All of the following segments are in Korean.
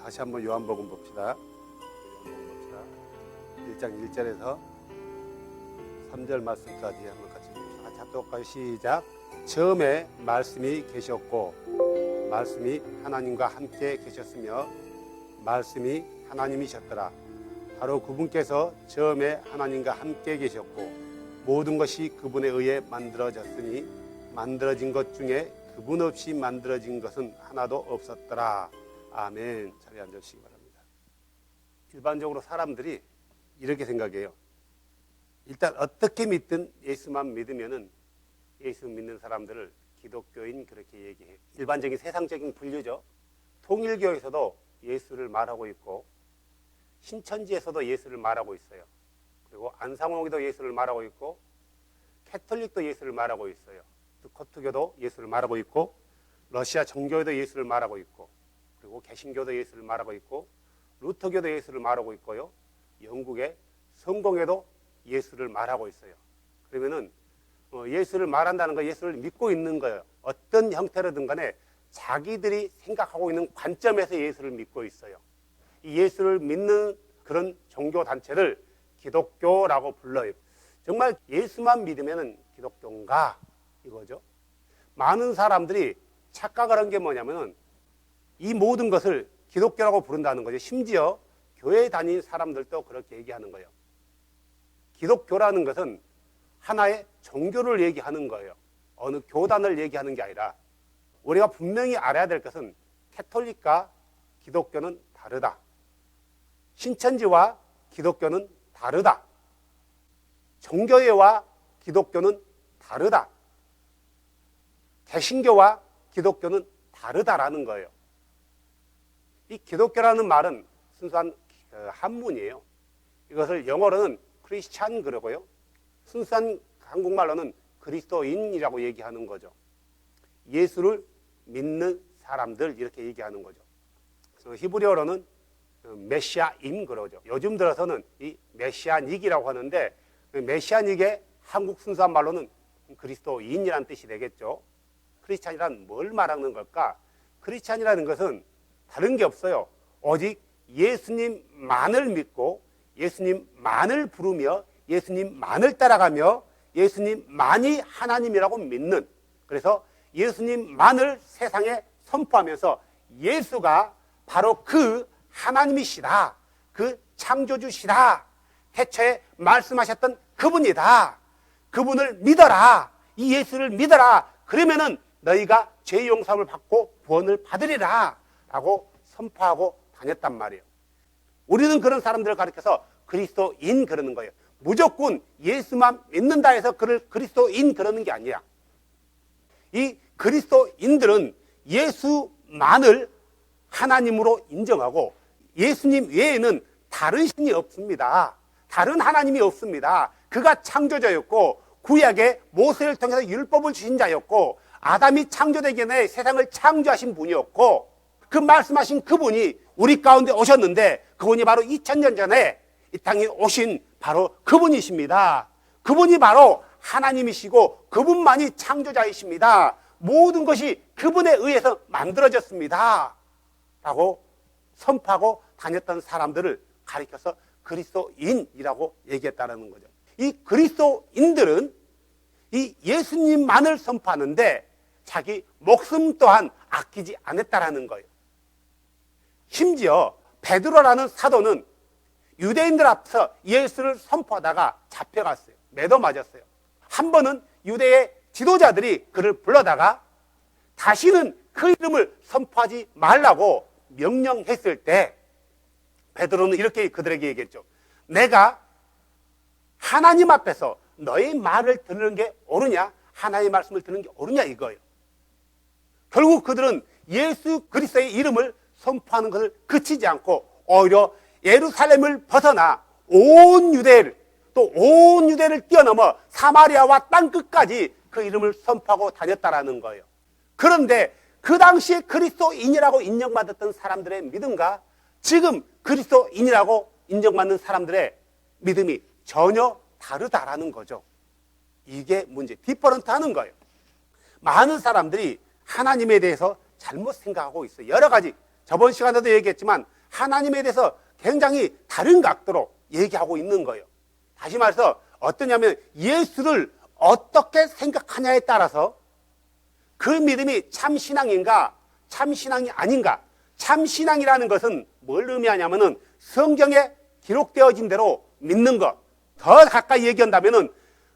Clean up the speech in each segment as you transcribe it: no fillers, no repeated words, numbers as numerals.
다시 한번 요한복음 봅시다. 1장 1절에서 3절 말씀까지 한번 같이 봅시다. 똑같이 시작. 처음에 말씀이 계셨고 말씀이 하나님과 함께 계셨으며 말씀이 하나님이셨더라. 바로 그분께서 처음에 하나님과 함께 계셨고 모든 것이 그분에 의해 만들어졌으니 만들어진 것 중에 그분 없이 만들어진 것은 하나도 없었더라. 아멘. 자리에 앉으시기 바랍니다. 일반적으로 사람들이 이렇게 생각해요. 일단 어떻게 믿든 예수만 믿으면은 예수 믿는 사람들을 기독교인 그렇게 얘기해요. 일반적인 세상적인 분류죠. 통일교에서도 예수를 말하고 있고 신천지에서도 예수를 말하고 있어요. 그리고 안상홍에도 예수를 말하고 있고 캐톨릭도 예수를 말하고 있어요. 코트교도 예수를 말하고 있고 러시아 정교회도 예수를 말하고 있고 그리고 개신교도 예수를 말하고 있고 루터교도 예수를 말하고 있고요. 영국의 성공회도 예수를 말하고 있어요. 그러면은 예수를 말한다는 거 예수를 믿고 있는 거예요. 어떤 형태로든 간에 자기들이 생각하고 있는 관점에서 예수를 믿고 있어요. 이 예수를 믿는 그런 종교 단체를 기독교라고 불러요. 정말 예수만 믿으면 기독교인가 이거죠. 많은 사람들이 착각을 한 게 뭐냐면은 이 모든 것을 기독교라고 부른다는 거죠. 심지어 교회 다니는 사람들도 그렇게 얘기하는 거예요. 기독교라는 것은 하나의 종교를 얘기하는 거예요. 어느 교단을 얘기하는 게 아니라 우리가 분명히 알아야 될 것은 캐톨릭과 기독교는 다르다. 신천지와 기독교는 다르다. 정교회와 기독교는 다르다. 개신교와 기독교는 다르다라는 거예요. 이 기독교라는 말은 순수한 한문이에요. 이것을 영어로는 크리스찬 그러고요. 순수한 한국말로는 그리스도인이라고 얘기하는 거죠. 예수를 믿는 사람들 이렇게 얘기하는 거죠. 그래서 히브리어로는 메시아임 그러죠. 요즘 들어서는 이 메시아닉이라고 하는데 메시아닉의 한국 순수한 말로는 그리스도인이라는 뜻이 되겠죠. 크리스찬이란 뭘 말하는 걸까? 크리스찬이라는 것은 다른 게 없어요. 오직 예수님만을 믿고 예수님만을 부르며 예수님만을 따라가며 예수님만이 하나님이라고 믿는, 그래서 예수님만을 세상에 선포하면서 예수가 바로 그 하나님이시다, 그 창조주시다, 태초에 말씀하셨던 그분이다, 그분을 믿어라, 이 예수를 믿어라, 그러면은 너희가 죄 용서함을 받고 구원을 받으리라 라고 선포하고 다녔단 말이에요. 우리는 그런 사람들을 가리켜서 그리스도인 그러는 거예요. 무조건 예수만 믿는다 해서 그를 그리스도인 그러는 게 아니야. 이 그리스도인들은 예수만을 하나님으로 인정하고 예수님 외에는 다른 신이 없습니다. 다른 하나님이 없습니다. 그가 창조자였고 구약에 모세를 통해서 율법을 주신 자였고 아담이 창조되기 전에 세상을 창조하신 분이었고 그 말씀하신 그분이 우리 가운데 오셨는데 그분이 바로 2000년 전에 이 땅에 오신 바로 그분이십니다. 그분이 바로 하나님이시고 그분만이 창조자이십니다. 모든 것이 그분에 의해서 만들어졌습니다 라고 선포하고 다녔던 사람들을 가리켜서 그리스도인이라고 얘기했다는 거죠. 이 그리스도인들은 이 예수님만을 선포하는데 자기 목숨 또한 아끼지 않았다라는 거예요. 심지어 베드로라는 사도는 유대인들 앞에서 예수를 선포하다가 잡혀갔어요. 매도 맞았어요. 한 번은 유대의 지도자들이 그를 불러다가 다시는 그 이름을 선포하지 말라고 명령했을 때 베드로는 이렇게 그들에게 얘기했죠. 내가 하나님 앞에서 너의 말을 듣는 게 옳으냐? 하나님의 말씀을 듣는 게 옳으냐 이거예요. 결국 그들은 예수 그리스도의 이름을 선포하는 것을 그치지 않고 오히려 예루살렘을 벗어나 온 유대를 또 온 유대를 뛰어넘어 사마리아와 땅끝까지 그 이름을 선포하고 다녔다라는 거예요. 그런데 그 당시에 그리스도인이라고 인정받았던 사람들의 믿음과 지금 그리스도인이라고 인정받는 사람들의 믿음이 전혀 다르다라는 거죠. 이게 문제, 디퍼런트 하는 거예요. 많은 사람들이 하나님에 대해서 잘못 생각하고 있어요. 여러 가지, 저번 시간에도 얘기했지만 하나님에 대해서 굉장히 다른 각도로 얘기하고 있는 거예요. 다시 말해서 어떠냐면 예수를 어떻게 생각하냐에 따라서 그 믿음이 참신앙인가 참신앙이 아닌가. 참신앙이라는 것은 뭘 의미하냐면은 성경에 기록되어진 대로 믿는 것. 더 가까이 얘기한다면은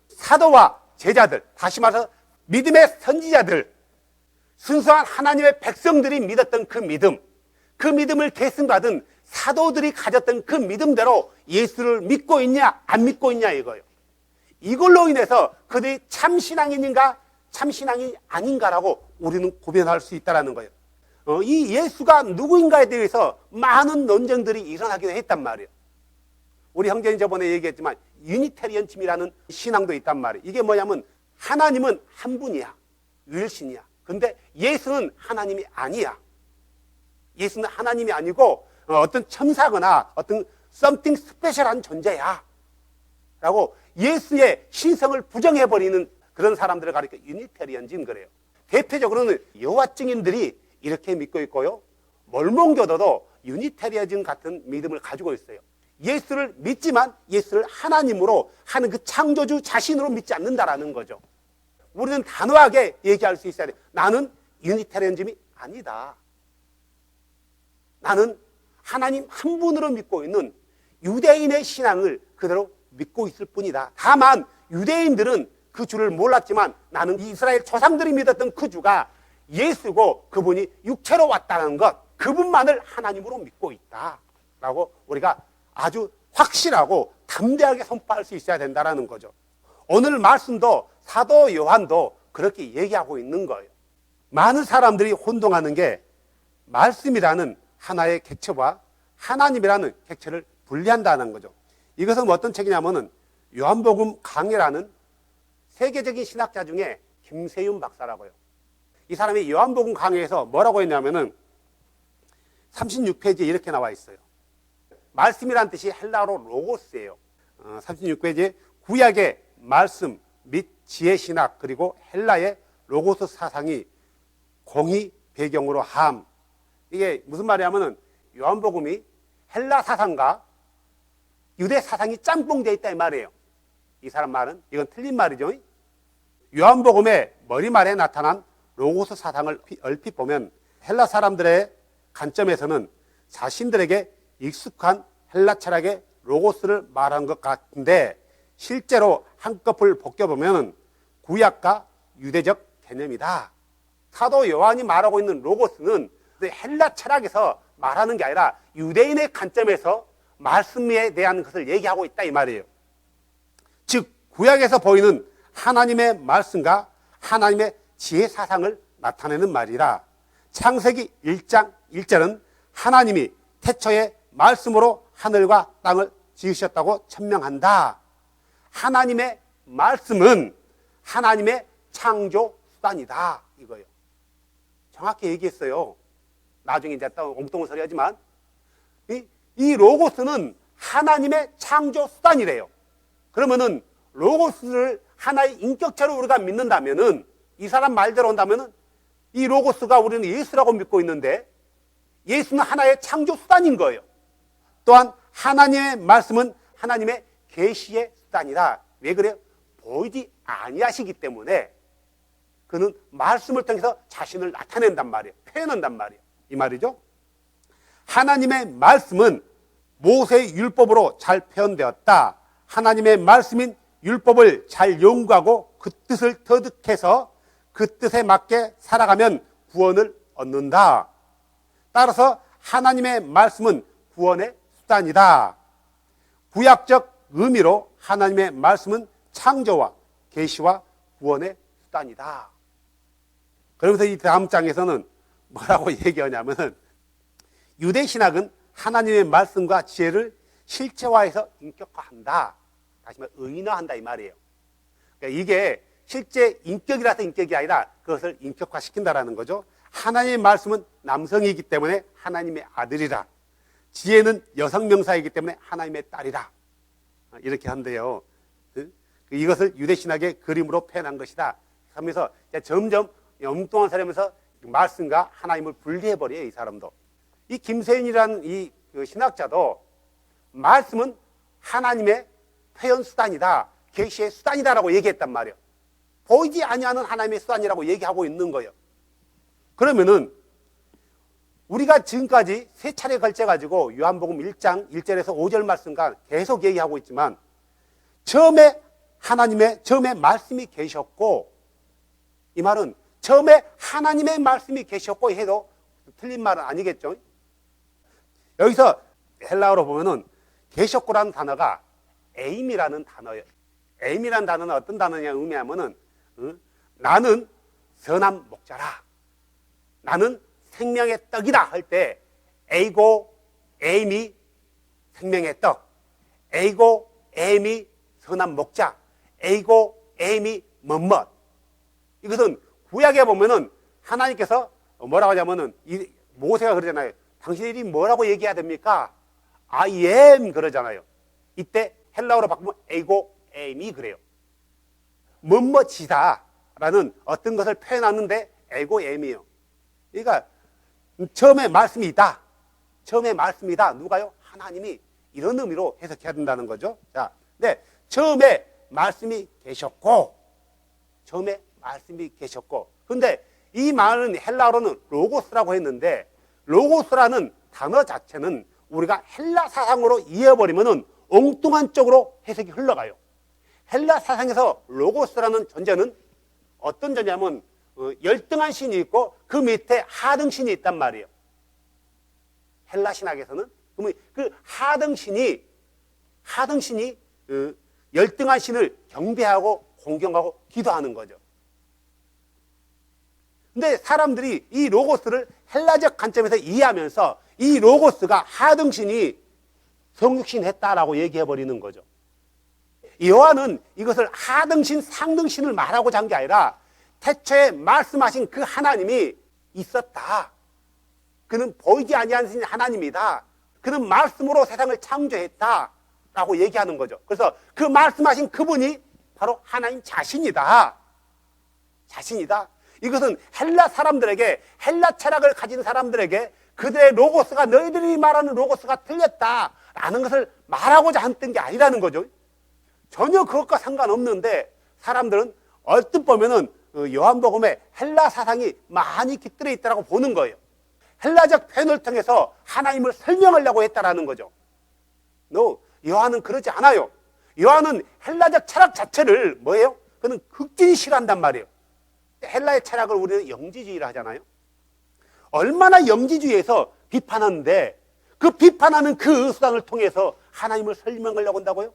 사도와 제자들, 다시 말해서 믿음의 선지자들, 순수한 하나님의 백성들이 믿었던 그 믿음, 그 믿음을 계승받은 사도들이 가졌던 그 믿음대로 예수를 믿고 있냐 안 믿고 있냐 이거예요. 이걸로 인해서 그들이 참신앙인인가 참신앙이 아닌가라고 우리는 구별할 수 있다는 거예요. 이 예수가 누구인가에 대해서 많은 논쟁들이 일어나기도 했단 말이에요. 우리 형제님 저번에 얘기했지만 유니테리언즘이라는 신앙도 있단 말이에요. 이게 뭐냐면 하나님은 한 분이야. 유일신이야. 근데 예수는 하나님이 아니야. 예수는 하나님이 아니고 어떤 첨사거나 어떤 something 스페셜한 존재야 라고 예수의 신성을 부정해버리는 그런 사람들을 가리켜 유니테리언즘 그래요. 대표적으로는 여호와 증인들이 이렇게 믿고 있고요, 몰몬교도도 유니테리언즘 같은 믿음을 가지고 있어요. 예수를 믿지만 예수를 하나님으로 하는 그 창조주 자신으로 믿지 않는다라는 거죠. 우리는 단호하게 얘기할 수 있어야 돼. 나는 유니테리언즘이 아니다. 나는 하나님 한 분으로 믿고 있는 유대인의 신앙을 그대로 믿고 있을 뿐이다. 다만 유대인들은 그 주를 몰랐지만 나는 이스라엘 조상들이 믿었던 그 주가 예수고 그분이 육체로 왔다는 것, 그분만을 하나님으로 믿고 있다 라고 우리가 아주 확실하고 담대하게 선포할 수 있어야 된다는 거죠. 오늘 말씀도 사도 요한도 그렇게 얘기하고 있는 거예요. 많은 사람들이 혼동하는 게 말씀이라는 하나의 객체와 하나님이라는 객체를 분리한다는 거죠. 이것은 어떤 책이냐면은 요한복음 강해라는 세계적인 신학자 중에 김세윤 박사라고요. 이 사람이 요한복음 강해에서 뭐라고 했냐면은 36페이지에 이렇게 나와 있어요. 말씀이란 뜻이 헬라어로 로고스예요. 36페이지에 구약의 말씀 및 지혜 신학 그리고 헬라의 로고스 사상이 공의 배경으로 함. 이게 무슨 말이냐면은 요한복음이 헬라 사상과 유대 사상이 짬뽕되어 있다 이 말이에요. 이 사람 말은 이건 틀린 말이죠. 요한복음의 머리말에 나타난 로고스 사상을 얼핏 보면 헬라 사람들의 관점에서는 자신들에게 익숙한 헬라 철학의 로고스를 말한 것 같은데 실제로 한꺼풀 벗겨보면 구약과 유대적 개념이다. 사도 요한이 말하고 있는 로고스는 헬라 철학에서 말하는 게 아니라 유대인의 관점에서 말씀에 대한 것을 얘기하고 있다 이 말이에요. 즉 구약에서 보이는 하나님의 말씀과 하나님의 지혜 사상을 나타내는 말이라. 창세기 1장 1절은 하나님이 태초에 말씀으로 하늘과 땅을 지으셨다고 천명한다. 하나님의 말씀은 하나님의 창조 수단이다 이거예요. 정확히 얘기했어요. 나중에 이제 또 엉뚱한 소리 하지만 이 로고스는 하나님의 창조 수단이래요. 그러면은 로고스를 하나의 인격체로 우리가 믿는다면은 이 사람 말대로 온다면은 이 로고스가 우리는 예수라고 믿고 있는데 예수는 하나의 창조 수단인 거예요. 또한 하나님의 말씀은 하나님의 계시의 수단이다. 왜 그래요? 보이지 아니하시기 때문에 그는 말씀을 통해서 자신을 나타낸단 말이에요. 표현한단 말이에요. 이 말이죠. 하나님의 말씀은 모세의 율법으로 잘 표현되었다. 하나님의 말씀인 율법을 잘 연구하고 그 뜻을 터득해서 그 뜻에 맞게 살아가면 구원을 얻는다. 따라서 하나님의 말씀은 구원의 수단이다. 구약적 의미로 하나님의 말씀은 창조와 계시와 구원의 수단이다. 그러면서 이 다음 장에서는 뭐라고 얘기하냐면은 유대 신학은 하나님의 말씀과 지혜를 실체화해서 인격화한다. 다시 말해 의인화한다 이 말이에요. 그러니까 이게 실제 인격이라서 인격이 아니라 그것을 인격화시킨다라는 거죠. 하나님의 말씀은 남성이기 때문에 하나님의 아들이라. 지혜는 여성 명사이기 때문에 하나님의 딸이라. 이렇게 한대요. 이것을 유대 신학의 그림으로 표현한 것이다. 하면서 점점 엉뚱한 사람에서 말씀과 하나님을 분리해버려요. 이 사람도. 이 김세윤이라는 이 그 신학자도 말씀은 하나님의 표현 수단이다, 계시의 수단이다라고 얘기했단 말이에요. 보이지 아니하는 하나님의 수단이라고 얘기하고 있는 거예요. 그러면은 우리가 지금까지 세 차례 걸쳐 가지고 요한복음 1장 1절에서 5절 말씀과 계속 얘기하고 있지만, 처음에 말씀이 계셨고, 이 말은 처음에 하나님의 말씀이 계셨고 해도 틀린 말은 아니겠죠. 여기서 헬라어로 보면은 계셨고라는 단어가 에임이라는 단어예요. 에임이라는 단어는 어떤 단어냐 의미하면은 나는 선한 목자라, 나는 생명의 떡이다 할 때 에이고 에임이 생명의 떡, 에이고 에임이 선한 목자, 에이고 에임이 멋멋. 이것은 구약에 보면은 하나님께서 뭐라고 하냐면은 모세가 그러잖아요. 당신들이 뭐라고 얘기해야 됩니까? I am 그러잖아요. 이때 헬라어로 바꾸면 에이고 에임이 그래요. 멋멋이다라는 어떤 것을 표현하는데 에이고 에임이에요. 그러니까 처음에 말씀이 있다. 처음에 말씀이 있다. 누가요? 하나님이. 이런 의미로 해석해야 된다는 거죠. 자, 네, 처음에 말씀이 계셨고, 처음에 말씀이 계셨고. 근데 이 말은 헬라어로는 로고스라고 했는데, 로고스라는 단어 자체는 우리가 헬라 사상으로 이해해버리면은 엉뚱한 쪽으로 해석이 흘러가요. 헬라 사상에서 로고스라는 존재는 어떤 존재냐면 열등한 신이 있고 그 밑에 하등 신이 있단 말이에요. 헬라 신학에서는 그러면 그 하등 신이 열등한 신을 경배하고 공경하고 기도하는 거죠. 근데 사람들이 이 로고스를 헬라적 관점에서 이해하면서 이 로고스가 하등 신이 성육신 했다라고 얘기해 버리는 거죠. 요한은 이것을 하등신, 상등신을 말하고자 한 게 아니라 태초에 말씀하신 그 하나님이 있었다. 그는 보이지 아니하신 하나님이다. 그는 말씀으로 세상을 창조했다라고 얘기하는 거죠. 그래서 그 말씀하신 그분이 바로 하나님 자신이다. 자신이다. 이것은 헬라 사람들에게, 헬라 철학을 가진 사람들에게 그들의 로고스가 너희들이 말하는 로고스가 틀렸다라는 것을 말하고자 했던 게 아니라는 거죠. 전혀 그것과 상관없는데 사람들은 얼뜻 보면은 요한복음에 헬라 사상이 많이 깃들어 있다고 보는 거예요. 헬라적 표현을 통해서 하나님을 설명하려고 했다라는 거죠. 요한은 그러지 않아요. 요한은 헬라적 철학 자체를 뭐예요? 그는 극진히 싫어한단 말이에요. 헬라의 철학을 우리는 영지주의라 하잖아요. 얼마나 영지주의에서 비판하는데 그 비판하는 그 수단을 통해서 하나님을 설명하려고 한다고요?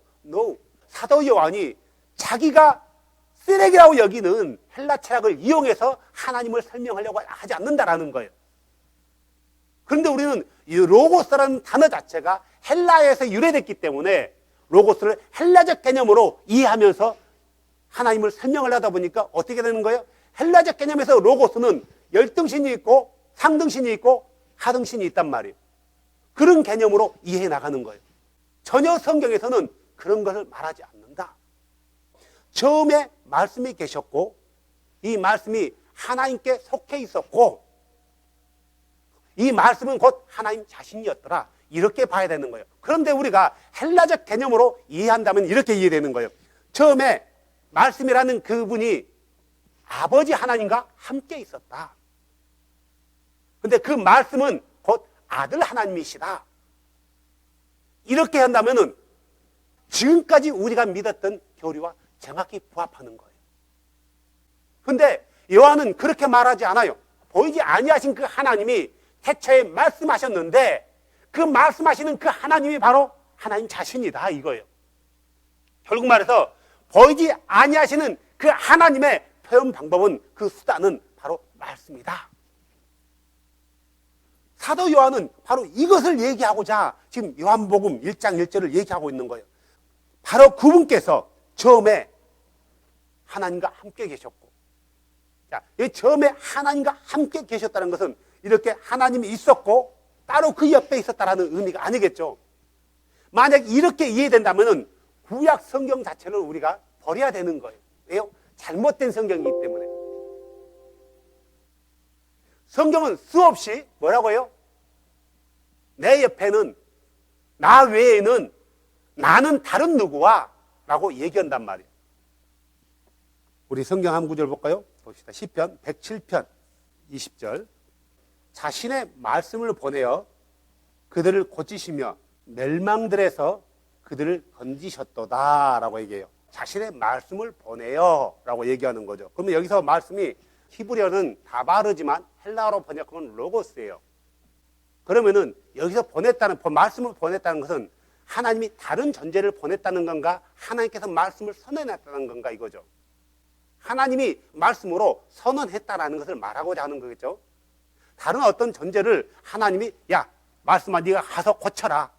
사도 요한이 자기가 쓰레기라고 여기는 헬라 철학을 이용해서 하나님을 설명하려고 하지 않는다라는 거예요. 그런데 우리는 이 로고스라는 단어 자체가 헬라에서 유래됐기 때문에 로고스를 헬라적 개념으로 이해하면서 하나님을 설명을 하다 보니까 어떻게 되는 거예요? 헬라적 개념에서 로고스는 열등신이 있고 상등신이 있고 하등신이 있단 말이에요. 그런 개념으로 이해해 나가는 거예요. 전혀 성경에서는 그런 것을 말하지 않는다. 처음에 말씀이 계셨고 이 말씀이 하나님께 속해 있었고 이 말씀은 곧 하나님 자신이었더라. 이렇게 봐야 되는 거예요. 그런데 우리가 헬라적 개념으로 이해한다면 이렇게 이해되는 거예요. 처음에 말씀이라는 그분이 아버지 하나님과 함께 있었다. 근데 그 말씀은 곧 아들 하나님이시다. 이렇게 한다면은 지금까지 우리가 믿었던 교리와 정확히 부합하는 거예요. 근데 요한은 그렇게 말하지 않아요. 보이지 아니하신 그 하나님이 태초에 말씀하셨는데 그 말씀하시는 그 하나님이 바로 하나님 자신이다 이거예요. 결국 말해서 보이지 아니하시는 그 하나님의 표현 방법은 그 수단은 바로 말씀이다. 사도 요한은 바로 이것을 얘기하고자 지금 요한복음 1장 1절을 얘기하고 있는 거예요. 바로 그분께서 처음에 하나님과 함께 계셨고, 자, 이 처음에 하나님과 함께 계셨다는 것은 이렇게 하나님이 있었고 따로 그 옆에 있었다라는 의미가 아니겠죠. 만약 이렇게 이해된다면 구약 성경 자체를 우리가 버려야 되는 거예요. 왜요? 잘못된 성경이기 때문에. 성경은 수없이 뭐라고 해요? 내 옆에는 나 외에는 나는 다른 누구와 라고 얘기한단 말이에요. 우리 성경 한 구절 볼까요? 봅시다. 시편 107편 20절. 자신의 말씀을 보내어 그들을 고치시며 멸망들에서 그들을 건지셨도다 라고 얘기해요. 자신의 말씀을 보내요 라고 얘기하는 거죠. 그러면 여기서 말씀이 히브리어는 다바르지만 헬라어로 번역하면 로고스예요. 그러면은 여기서 보냈다는, 말씀을 보냈다는 것은 하나님이 다른 존재를 보냈다는 건가? 하나님께서 말씀을 선언했다는 건가? 이거죠. 하나님이 말씀으로 선언했다라는 것을 말하고자 하는 거겠죠. 다른 어떤 존재를 하나님이 야, 말씀아 네가 가서 고쳐라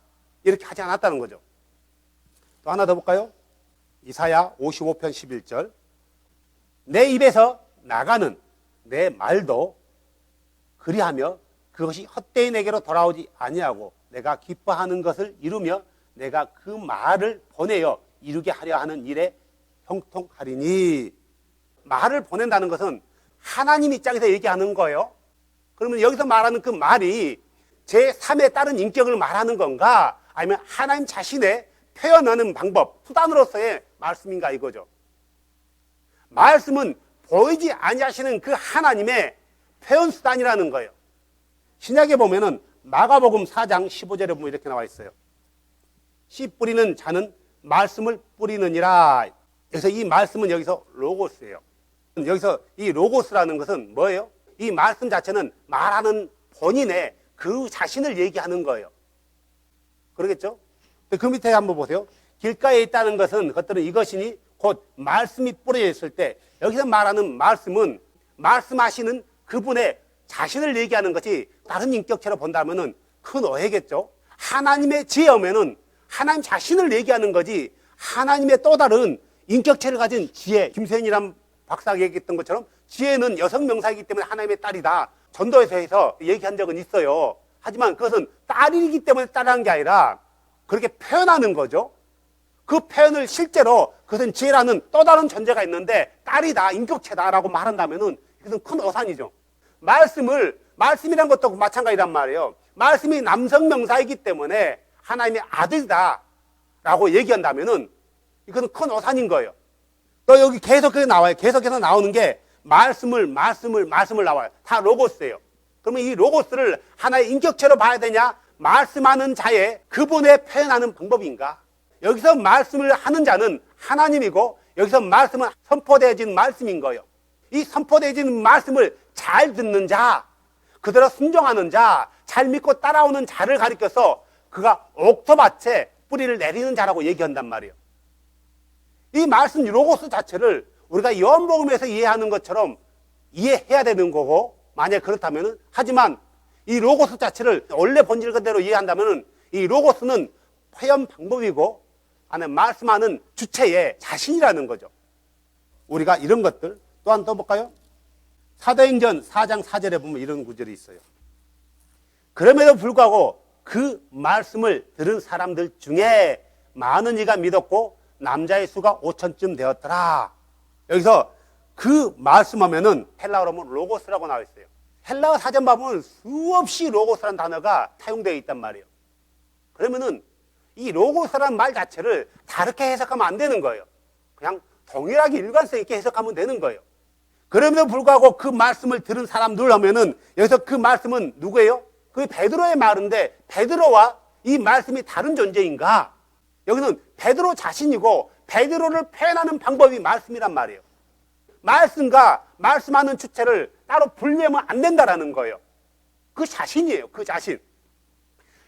이렇게 하지 않았다는 거죠. 또 하나 더 볼까요? 이사야 55편 11절. 내 입에서 나가는 내 말도 그리하며 그것이 헛되이 내게로 돌아오지 아니하고 내가 기뻐하는 것을 이루며 내가 그 말을 보내어 이루게 하려 하는 일에 형통하리니. 말을 보낸다는 것은 하나님 입장에서 얘기하는 거예요. 그러면 여기서 말하는 그 말이 제3의 다른 인격을 말하는 건가? 아니면 하나님 자신의 표현하는 방법, 수단으로서의 말씀인가 이거죠. 말씀은 보이지 아니하시는 그 하나님의 표현 수단이라는 거예요. 신약에 보면은 마가복음 4장 15절에 보면 이렇게 나와 있어요. 씨 뿌리는 자는 말씀을 뿌리느니라. 그래서 이 말씀은 여기서 로고스예요. 여기서 이 로고스라는 것은 뭐예요? 이 말씀 자체는 말하는 본인의 그 자신을 얘기하는 거예요. 그러겠죠? 그 밑에 한번 보세요. 길가에 있다는 것은 그것들은 이것이니 곧 말씀이 뿌려져 있을 때, 여기서 말하는 말씀은 말씀하시는 그분의 자신을 얘기하는 것이 다른 인격체로 본다면은 큰 오해겠죠. 하나님의 지혜면은 하나님 자신을 얘기하는 거지, 하나님의 또 다른 인격체를 가진 지혜, 김세현이란 박사가 얘기했던 것처럼 지혜는 여성 명사이기 때문에 하나님의 딸이다. 전도에서 얘기한 적은 있어요. 하지만 그것은 딸이기 때문에 딸이라는 게 아니라 그렇게 표현하는 거죠. 그 표현을 실제로 그것은 지혜라는 또 다른 존재가 있는데 딸이다, 인격체다라고 말한다면은 이것은 큰 오산이죠. 말씀이란 것도 마찬가지란 말이에요. 말씀이 남성 명사이기 때문에 하나님의 아들이다라고 얘기한다면은 이것은 큰 오산인 거예요. 또 여기 계속해서 나와요. 계속해서 나오는 게 말씀을 나와요. 다 로고스예요. 그러면 이 로고스를 하나의 인격체로 봐야 되냐? 말씀하는 자의 그분의 표현하는 방법인가? 여기서 말씀을 하는 자는 하나님이고 여기서 말씀은 선포되어진 말씀인 거예요. 이 선포되어진 말씀을 잘 듣는 자, 그대로 순종하는 자, 잘 믿고 따라오는 자를 가리켜서 그가 옥토밭에 뿌리를 내리는 자라고 얘기한단 말이에요. 이 말씀 로고스 자체를 우리가 요한복음에서 이해하는 것처럼 이해해야 되는 거고, 만약 그렇다면은, 하지만 이 로고스 자체를 원래 본질 그대로 이해한다면은 이 로고스는 표현 방법이고 안에 말씀하는 주체의 자신이라는 거죠. 우리가 이런 것들 또한 또 볼까요? 사도행전 4장 4절에 보면 이런 구절이 있어요. 그럼에도 불구하고 그 말씀을 들은 사람들 중에 많은 이가 믿었고 남자의 수가 5천쯤 되었더라. 여기서 그 말씀하면은 헬라어로 보면 로고스라고 나와 있어요. 헬라어 사전 보면 수없이 로고스라는 단어가 사용되어 있단 말이에요. 그러면은 이 로고스라는 말 자체를 다르게 해석하면 안 되는 거예요. 그냥 동일하게 일관성 있게 해석하면 되는 거예요. 그럼에도 불구하고 그 말씀을 들은 사람들 하면은 여기서 그 말씀은 누구예요? 그 베드로의 말인데 베드로와 이 말씀이 다른 존재인가? 여기는 베드로 자신이고 베드로를 표현하는 방법이 말씀이란 말이에요. 말씀과 말씀하는 주체를 따로 분리하면 안 된다라는 거예요. 그 자신이에요. 그 자신.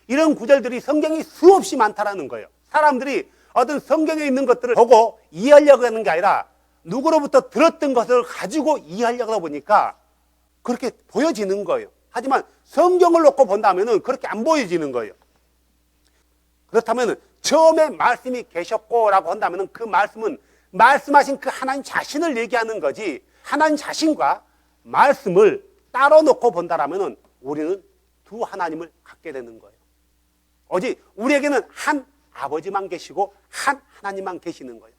이런 구절들이 성경이 수없이 많다라는 거예요. 사람들이 어떤 성경에 있는 것들을 보고 이해하려고 하는 게 아니라 누구로부터 들었던 것을 가지고 이해하려고 하다 보니까 그렇게 보여지는 거예요. 하지만 성경을 놓고 본다면 그렇게 안 보여지는 거예요. 그렇다면 처음에 말씀이 계셨고 라고 한다면 그 말씀은 말씀하신 그 하나님 자신을 얘기하는 거지, 하나님 자신과 말씀을 따로 놓고 본다라면 우리는 두 하나님을 갖게 되는 거예요. 오직 우리에게는 한 아버지만 계시고 한 하나님만 계시는 거예요.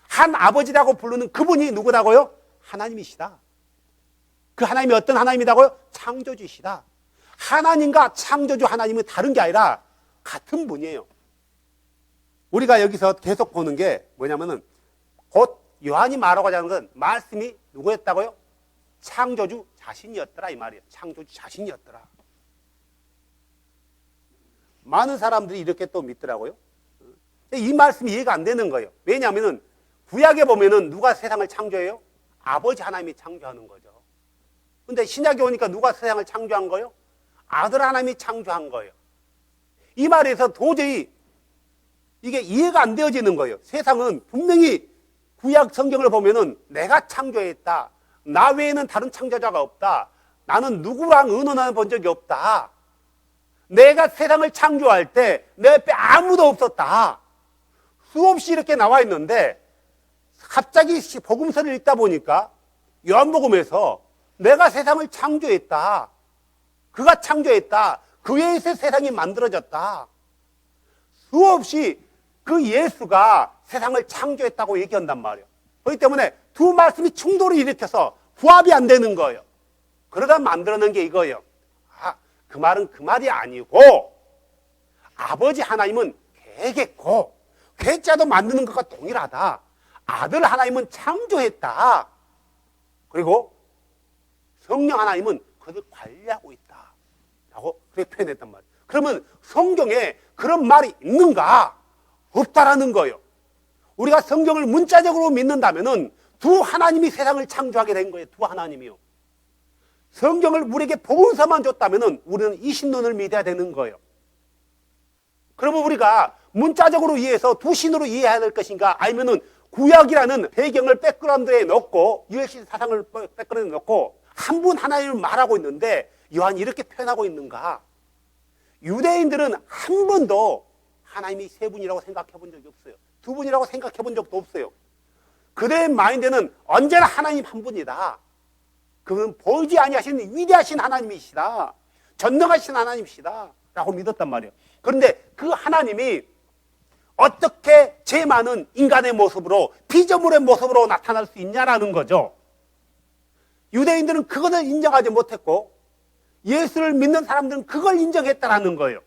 한 아버지라고 부르는 그분이 누구라고요? 하나님이시다. 그 하나님이 어떤 하나님이라고요? 창조주시다. 하나님과 창조주 하나님은 다른 게 아니라 같은 분이에요. 우리가 여기서 계속 보는 게 뭐냐면은 곧 요한이 말하고자 하는 건 말씀이 누구였다고요? 창조주 자신이었더라 이 말이에요. 창조주 자신이었더라. 많은 사람들이 이렇게 또 믿더라고요. 이 말씀이 이해가 안 되는 거예요. 왜냐하면 구약에 보면은 누가 세상을 창조해요? 아버지 하나님이 창조하는 거죠. 근데 신약에 오니까 누가 세상을 창조한 거예요? 아들 하나님이 창조한 거예요. 이 말에서 도저히 이게 이해가 안 되어지는 거예요. 세상은 분명히 구약 성경을 보면은 내가 창조했다. 나 외에는 다른 창조자가 없다. 나는 누구랑 의논해 본 적이 없다. 내가 세상을 창조할 때 내 옆에 아무도 없었다. 수없이 이렇게 나와 있는데 갑자기 복음서를 읽다 보니까 요한복음에서 내가 세상을 창조했다. 그가 창조했다. 그에 의해서 세상이 만들어졌다. 수없이 그 예수가 세상을 창조했다고 얘기한단 말이에요. 그렇기 때문에 두 말씀이 충돌을 일으켜서 부합이 안 되는 거예요. 그러다 만들어낸 게 이거예요. 그 말은 그 말이 아니고 아버지 하나님은 계획했고 계획자도 만드는 것과 동일하다. 아들 하나님은 창조했다. 그리고 성령 하나님은 그것을 관리하고 있다. 라고 그렇게 표현했단 말이에요. 그러면 성경에 그런 말이 있는가? 없다라는 거예요. 우리가 성경을 문자적으로 믿는다면은 두 하나님이 세상을 창조하게 된 거예요. 두 하나님이요. 성경을 우리에게 복음서만 줬다면은 우리는 이 신론을 믿어야 되는 거예요. 그러면 우리가 문자적으로 이해해서 두 신으로 이해해야 될 것인가? 아니면은 구약이라는 배경을 백그라운드에 넣고 유해신 사상을 백그라운드에 넣고 한 분 하나님을 말하고 있는데 요한이 이렇게 표현하고 있는가? 유대인들은 한 번도 하나님이 세 분이라고 생각해 본 적이 없어요. 두 분이라고 생각해 본 적도 없어요. 그들의 마인드는 언제나 하나님 한 분이다. 그건 보이지 아니하시는 위대하신 하나님이시다. 전능하신 하나님이시다. 라고 믿었단 말이에요. 그런데 그 하나님이 어떻게 죄 많은 인간의 모습으로 피조물의 모습으로 나타날 수 있냐라는 거죠. 유대인들은 그것을 인정하지 못했고 예수를 믿는 사람들은 그걸 인정했다라는 거예요.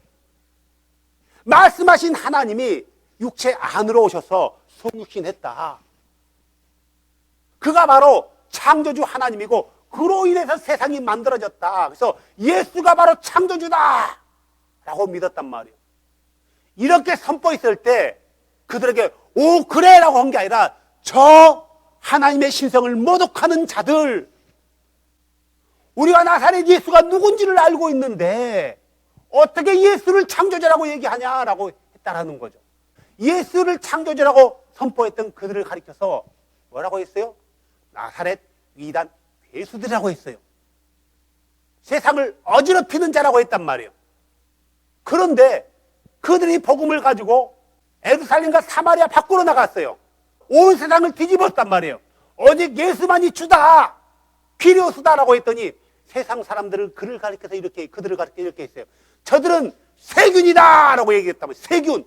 말씀하신 하나님이 육체 안으로 오셔서 성육신했다. 그가 바로 창조주 하나님이고 그로 인해서 세상이 만들어졌다. 그래서 예수가 바로 창조주다 라고 믿었단 말이에요. 이렇게 선포했을 때 그들에게 오 그래 라고 한 게 아니라 저 하나님의 신성을 모독하는 자들, 우리가 나사렛 예수가 누군지를 알고 있는데 어떻게 예수를 창조주라고 얘기하냐라고 했다라는 거죠. 예수를 창조주라고 선포했던 그들을 가리켜서 뭐라고 했어요? 나사렛 이단 괴수들이라고 했어요. 세상을 어지럽히는 자라고 했단 말이에요. 그런데 그들이 복음을 가지고 예루살렘과 사마리아 밖으로 나갔어요. 온 세상을 뒤집었단 말이에요. 오직 예수만이 주다, 귀리오스다라고 했더니 세상 사람들을 그들을 가리켜서 이렇게 했어요. 저들은 세균이다 라고 얘기했단 말이에요. 세균.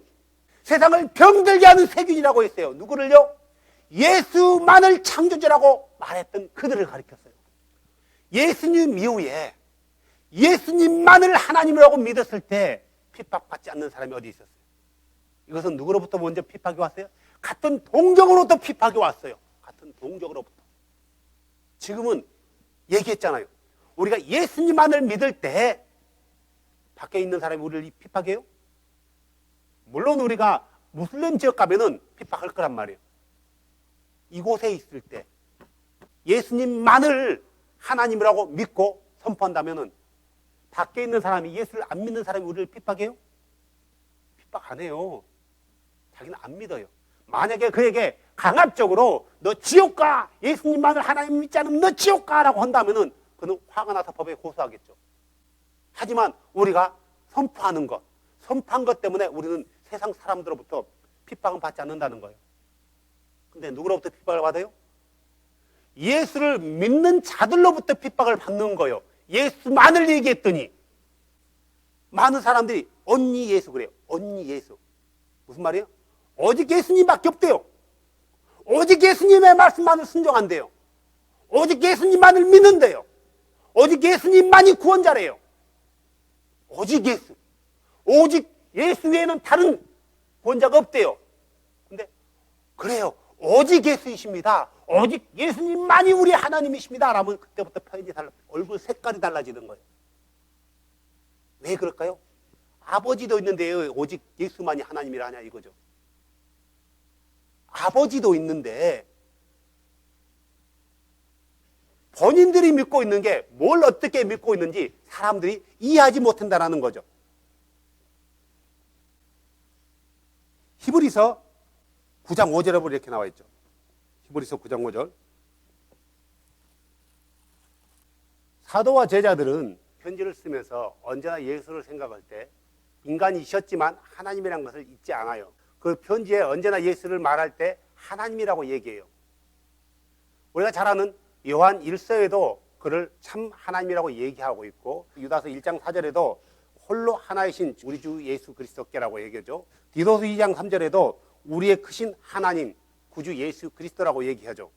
세상을 병들게 하는 세균이라고 했어요. 누구를요? 예수만을 창조주라고 말했던 그들을 가리켰어요. 예수님 이후에 예수님만을 하나님이라고 믿었을 때 핍박받지 않는 사람이 어디 있었어요? 이것은 누구로부터 먼저 핍박이 왔어요? 같은 동족으로부터 핍박이 왔어요. 같은 동족으로부터. 지금은 얘기했잖아요. 우리가 예수님만을 믿을 때 밖에 있는 사람이 우리를 핍박해요? 물론 우리가 무슬림 지역 가면은 핍박할 거란 말이에요. 이곳에 있을 때 예수님만을 하나님이라고 믿고 선포한다면은 밖에 있는 사람이 예수를 안 믿는 사람이 우리를 핍박해요? 핍박 안 해요. 자기는 안 믿어요. 만약에 그에게 강압적으로 너 지옥 가! 예수님만을 하나님 믿지 않으면 너 지옥 가라고 한다면은 그는 화가 나서 법에 고소하겠죠. 하지만 우리가 선포하는 것, 선포한 것 때문에 우리는 세상 사람들로부터 핍박은 받지 않는다는 거예요. 근데 누구로부터 핍박을 받아요? 예수를 믿는 자들로부터 핍박을 받는 거예요. 예수만을 얘기했더니 많은 사람들이 언니 예수 그래요. 언니 예수. 무슨 말이에요? 오직 예수님밖에 없대요. 오직 예수님의 말씀만을 순종한대요. 오직 예수님만을 믿는데요. 오직 예수님만이 구원자래요. 오직 예수. 오직 예수 외에는 다른 구원자가 없대요. 그래요. 오직 예수이십니다. 오직 예수님만이 우리 하나님이십니다. 라면 그때부터 표현이 얼굴 색깔이 달라지는 거예요. 왜 그럴까요? 아버지도 있는데 오직 예수만이 하나님이라 하냐 이거죠. 아버지도 있는데 본인들이 믿고 있는 게 뭘 어떻게 믿고 있는지 사람들이 이해하지 못한다는 거죠. 히브리서 9장 5절에 보면 이렇게 나와 있죠. 히브리서 9장 5절. 사도와 제자들은 편지를 쓰면서 언제나 예수를 생각할 때 인간이셨지만 하나님이라는 것을 잊지 않아요. 그 편지에 언제나 예수를 말할 때 하나님이라고 얘기해요. 우리가 잘 아는 요한 1서에도 그를 참 하나님이라고 얘기하고 있고 유다서 1장 4절에도 홀로 하나이신 우리 주 예수 그리스도께라고 얘기하죠. 디도서 2장 3절에도 우리의 크신 하나님 구주 예수 그리스도라고 얘기하죠.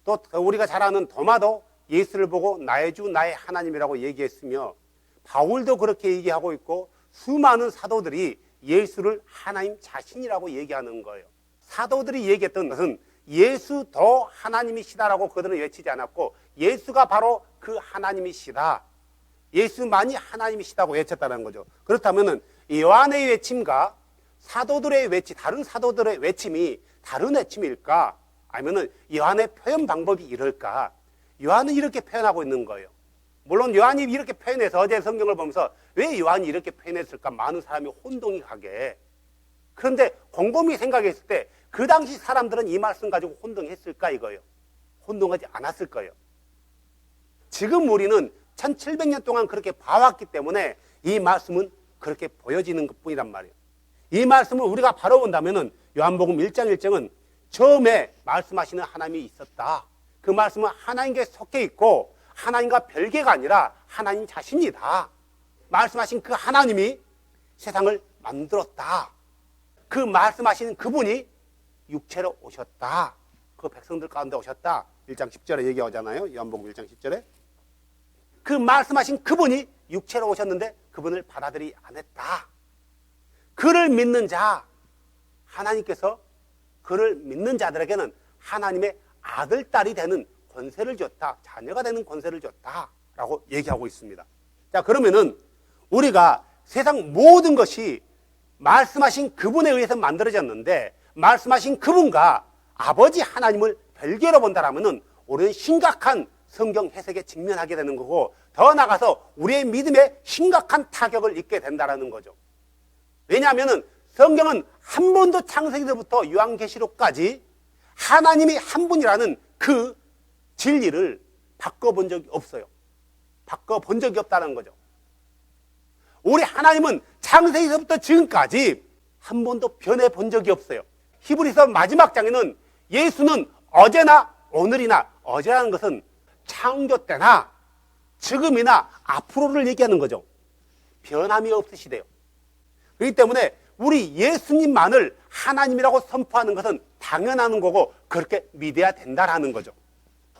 또 우리가 잘 아는 도마도 예수를 보고 나의 주 나의 하나님이라고 얘기했으며 바울도 그렇게 얘기하고 있고 수많은 사도들이 예수를 하나님 자신이라고 얘기하는 거예요. 사도들이 얘기했던 것은 예수 더 하나님이시다라고 그들은 외치지 않았고 예수가 바로 그 하나님이시다. 예수만이 하나님이시다고 외쳤다는 거죠. 그렇다면 요한의 외침과 사도들의 외침, 다른 사도들의 외침이 다른 외침일까? 아니면 요한의 표현 방법이 이럴까? 요한은 이렇게 표현하고 있는 거예요. 물론 요한이 이렇게 표현해서 어제 성경을 보면서 왜 요한이 이렇게 표현했을까? 많은 사람이 혼동이 가게. 그런데 곰곰이 생각했을 때 그 당시 사람들은 이 말씀 가지고 혼동했을까 이거예요. 혼동하지 않았을 거예요. 지금 우리는 1700년 동안 그렇게 봐왔기 때문에 이 말씀은 그렇게 보여지는 것뿐이란 말이에요. 이 말씀을 우리가 바로 본다면 요한복음 1장 1절은 처음에 말씀하시는 하나님이 있었다. 그 말씀은 하나님께 속해 있고 하나님과 별개가 아니라 하나님 자신이다. 말씀하신 그 하나님이 세상을 만들었다. 그 말씀하시는 그분이 육체로 오셨다. 그 백성들 가운데 오셨다. 1장 10절에 얘기하잖아요. 요한복음 1장 10절에. 그 말씀하신 그분이 육체로 오셨는데 그분을 받아들이지 않았다. 그를 믿는 자, 하나님께서 그를 믿는 자들에게는 하나님의 아들, 딸이 되는 권세를 줬다. 자녀가 되는 권세를 줬다. 라고 얘기하고 있습니다. 자, 그러면은 우리가 세상 모든 것이 말씀하신 그분에 의해서 만들어졌는데 말씀하신 그분과 아버지 하나님을 별개로 본다라면은 우리는 심각한 성경 해석에 직면하게 되는 거고 더 나아가서 우리의 믿음에 심각한 타격을 입게 된다라는 거죠. 왜냐하면은 성경은 한 번도 창세기부터 요한계시록까지 하나님이 한 분이라는 그 진리를 바꿔본 적이 없어요. 바꿔본 적이 없다는 거죠. 우리 하나님은 창세기서부터 지금까지 한 번도 변해본 적이 없어요. 히브리서 마지막 장에는 예수는 어제나 오늘이나 어제라는 것은 창조 때나 지금이나 앞으로를 얘기하는 거죠. 변함이 없으시대요. 그렇기 때문에 우리 예수님만을 하나님이라고 선포하는 것은 당연한 거고 그렇게 믿어야 된다라는 거죠.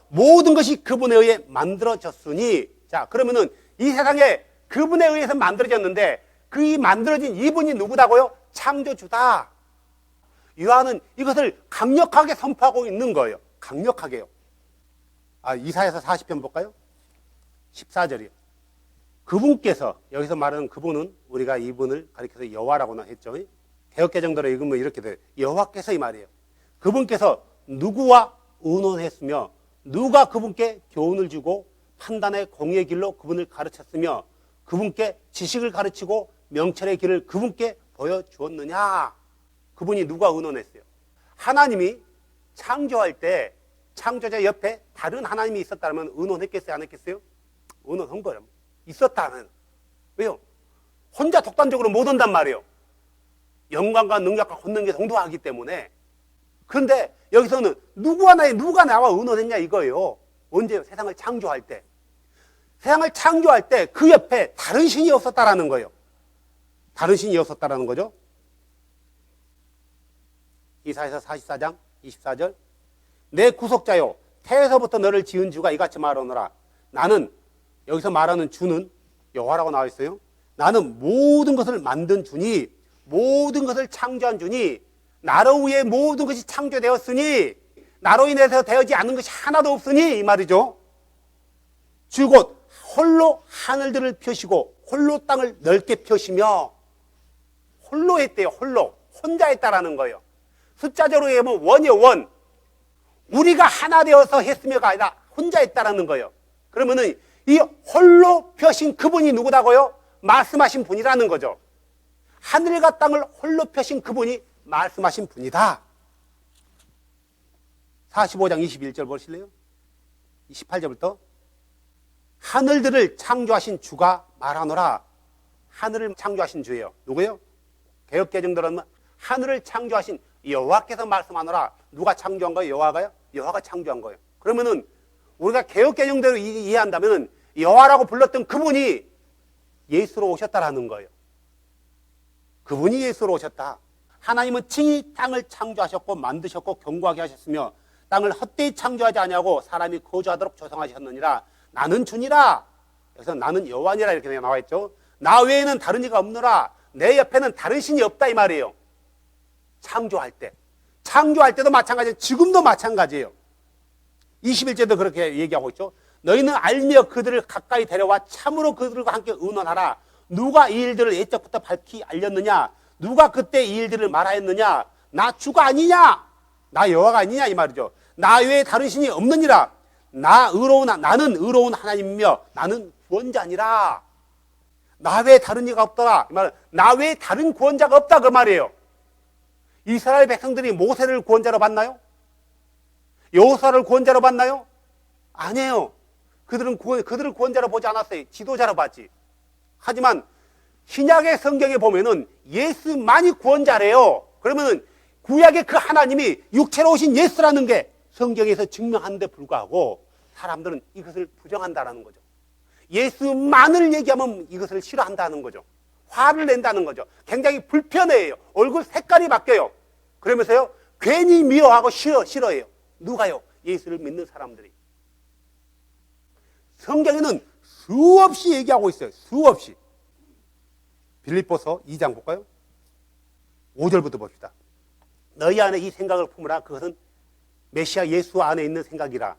모든 것이 그분에 의해 만들어졌으니 자 그러면은 이 세상에 그분에 의해서 만들어졌는데 그 이 만들어진 이분이 누구다고요? 창조주다. 요한은 이것을 강력하게 선포하고 있는 거예요. 강력하게요. 이사야서 40편 볼까요? 14절이요. 그분께서 여기서 말하는 그분은 우리가 이분을 가리켜서 여호와라고나 했죠. 개역개정대로 읽으면 이렇게 돼요. 여호와께서 이 말이에요. 그분께서 누구와 의논했으며 누가 그분께 교훈을 주고 판단의 공의의 길로 그분을 가르쳤으며 그분께 지식을 가르치고 명철의 길을 그분께 보여주었느냐. 그분이 누가 의논했어요? 하나님이 창조할 때 창조자 옆에 다른 하나님이 있었다면 의논했겠어요? 안 했겠어요? 의논한 거예요. 있었다면. 왜요? 혼자 독단적으로 못 온단 말이에요. 영광과 능력과 권능에 동도하기 때문에. 그런데 여기서는 누가 나와 의논했냐 이거예요. 언제요? 세상을 창조할 때. 세상을 창조할 때 그 옆에 다른 신이 없었다라는 거예요. 다른 신이 없었다라는 거죠. 이사야서 44장 24절 내 구속자요 태에서부터 너를 지은 주가 이같이 말하노라. 나는 여기서 말하는 주는 여호와라고 나와 있어요. 나는 모든 것을 만든 주니 모든 것을 창조한 주니 나로 위해 모든 것이 창조되었으니 나로 인해서 되어지 않는 것이 하나도 없으니 이 말이죠. 주 곧 홀로 하늘들을 펴시고 홀로 땅을 넓게 펴시며 홀로 했대요. 홀로. 혼자 했다라는 거예요. 숫자적으로 얘기하면 원이요, 원. 우리가 하나 되어서 했으며가 아니라 혼자 했다라는 거예요. 그러면은 이 홀로 펴신 그분이 누구다고요? 말씀하신 분이라는 거죠. 하늘과 땅을 홀로 펴신 그분이 말씀하신 분이다. 45장 21절 보실래요? 28절부터 하늘들을 창조하신 주가 말하노라. 하늘을 창조하신 주예요. 누구요? 개역개정들은 하늘을 창조하신 여호와께서 말씀하노라. 누가 창조한 거예요? 여호와가요? 여호와가 창조한 거예요. 그러면은 우리가 개역개정대로 이해한다면 여호와라고 불렀던 그분이 예수로 오셨다라는 거예요. 그분이 예수로 오셨다. 하나님은 칭히 땅을 창조하셨고 만드셨고 견고하게 하셨으며 땅을 헛되이 창조하지 아니하고 사람이 거주하도록 조성하셨느니라. 나는 주니라. 여기서 나는 여호와니라 이렇게 나와 있죠. 나 외에는 다른 이가 없노라. 내 옆에는 다른 신이 없다 이 말이에요. 창조할 때도 마찬가지예요. 지금도 마찬가지예요. 21절도 그렇게 얘기하고 있죠. 너희는 알며 그들을 가까이 데려와 참으로 그들과 함께 의논하라. 누가 이 일들을 옛적부터 밝히 알렸느냐? 누가 그때 이 일들을 말하였느냐? 나 주가 아니냐? 나 여호와가 아니냐 이 말이죠. 나 외에 다른 신이 없느니라. 나는 의로운 하나님이며 나는 구원자니라. 나 외에 다른 이가 없더라. 이 말은 나 외에 다른 구원자가 없다 그 말이에요. 이스라엘 백성들이 모세를 구원자로 봤나요? 여호수아를 구원자로 봤나요? 아니에요. 그들을 구원자로 보지 않았어요. 지도자로 봤지. 하지만 신약의 성경에 보면은 예수만이 구원자래요. 그러면은 구약의 그 하나님이 육체로 오신 예수라는 게 성경에서 증명하는데 불구하고 사람들은 이것을 부정한다는 거죠. 예수만을 얘기하면 이것을 싫어한다는 거죠. 화를 낸다는 거죠. 굉장히 불편해해요. 얼굴 색깔이 바뀌어요. 그러면서요 괜히 미워하고 싫어해요. 누가요? 예수를 믿는 사람들이. 성경에는 수없이 얘기하고 있어요. 수없이. 빌립보서 2장 볼까요? 5절부터 봅시다. 너희 안에 이 생각을 품으라. 그것은 메시아 예수 안에 있는 생각이라.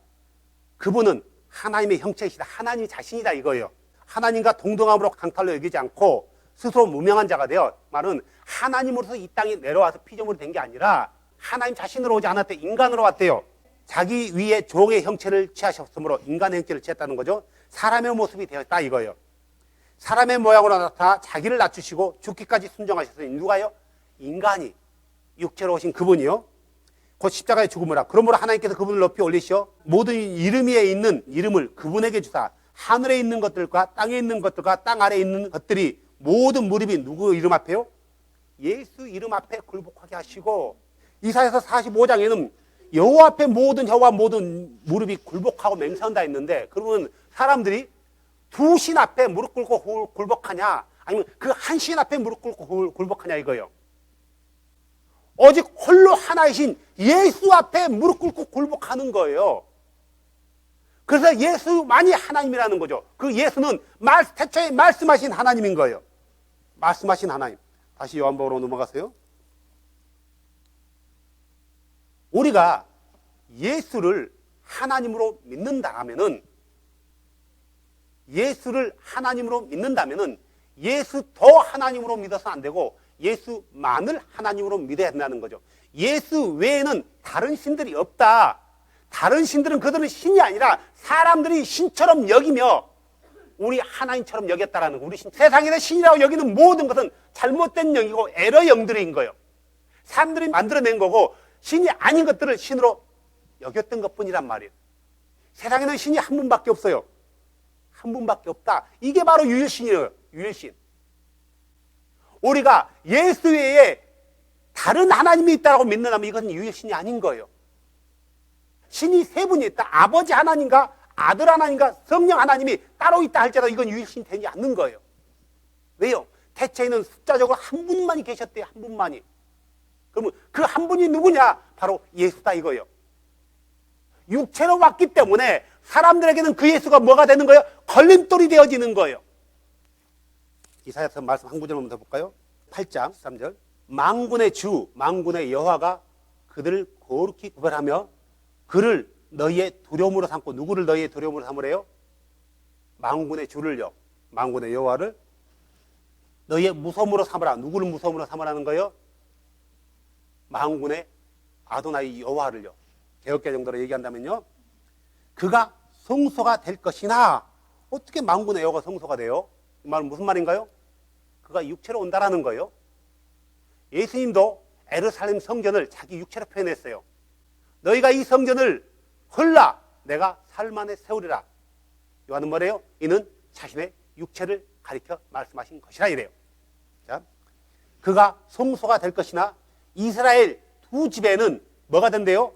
그분은 하나님의 형체이시다. 하나님 자신이다 이거예요. 하나님과 동등함으로 강탈로 여기지 않고 스스로 무명한 자가 되어 말은 하나님으로서 이 땅에 내려와서 피조물이 된 게 아니라 하나님 자신으로 오지 않았대요. 인간으로 왔대요. 자기 위에 종의 형체를 취하셨으므로 인간의 형체를 취했다는 거죠. 사람의 모습이 되었다 이거예요. 사람의 모양으로 나타나 자기를 낮추시고 죽기까지 순종하셨으니 누가요? 인간이 육체로 오신 그분이요. 곧 십자가의 죽음을 하고 그러므로 하나님께서 그분을 높이 올리시어 모든 이름 위에 있는 이름을 그분에게 주사 하늘에 있는 것들과 땅에 있는 것들과 땅 아래에 있는 것들이 모든 무릎이 누구 이름 앞에요? 예수 이름 앞에 굴복하게 하시고 이사야서 45장에는 여호와 앞에 모든 혀와 모든 무릎이 굴복하고 맹세한다 했는데 그러면 사람들이 두 신 앞에 무릎 꿇고 굴복하냐 아니면 그 한 신 앞에 무릎 꿇고 굴복하냐 이거예요. 오직 홀로 하나이신 예수 앞에 무릎 꿇고 굴복하는 거예요. 그래서 예수만이 하나님이라는 거죠. 그 예수는 태초에 말씀하신 하나님인 거예요. 말씀하신 하나님. 다시 요한복음으로 넘어가세요. 우리가 예수를 하나님으로 믿는다면은 예수 더 하나님으로 믿어서 안 되고 예수만을 하나님으로 믿어야 된다는 거죠. 예수 외에는 다른 신들이 없다. 다른 신들은 그들은 신이 아니라 사람들이 신처럼 여기며 우리 하나님처럼 여겼다라는 거. 우리 세상에서 신이라고 여기는 모든 것은 잘못된 영이고 에러 영들인 거예요. 사람들이 만들어낸 거고 신이 아닌 것들을 신으로 여겼던 것뿐이란 말이에요. 세상에는 신이 한 분밖에 없어요. 한 분밖에 없다. 이게 바로 유일신이에요. 유일신. 우리가 예수 외에 다른 하나님이 있다고 믿는다면 이것은 유일신이 아닌 거예요. 신이 세 분이 있다. 아버지 하나님과 아들 하나님과 성령 하나님이 따로 있다 할지라도 이건 유일신이 되지 않는 거예요. 왜요? 태초에는 숫자적으로 한 분만이 계셨대요. 한 분만이. 그러면 그 한 분이 누구냐? 바로 예수다 이거예요. 육체로 왔기 때문에 사람들에게는 그 예수가 뭐가 되는 거예요? 걸림돌이 되어지는 거예요. 이사야서 말씀 한 구절만 더 볼까요? 8장 3절 만군의 주, 만군의 여호와가 그들을 거룩히 구별하며 그를 너희의 두려움으로 삼고, 누구를 너희의 두려움으로 삼으래요? 만군의 주를요, 만군의 여호와를 너희의 무서움으로 삼으라. 누구를 무서움으로 삼으라는 거예요? 만군의 아도나이 여호와를요. 개역개 정도로 얘기한다면요, 그가 성소가 될 것이나. 어떻게 만군의 여호와가 성소가 돼요? 이 말은 무슨 말인가요? 그가 육체로 온다라는 거예요. 예수님도 예루살렘 성전을 자기 육체로 표현했어요. 너희가 이 성전을 헐라 내가 살 안에 세우리라. 요한은 뭐래요? 이는 자신의 육체를 가리켜 말씀하신 것이라 이래요. 자, 그가 성소가 될 것이나 이스라엘 두 집에는 뭐가 된대요?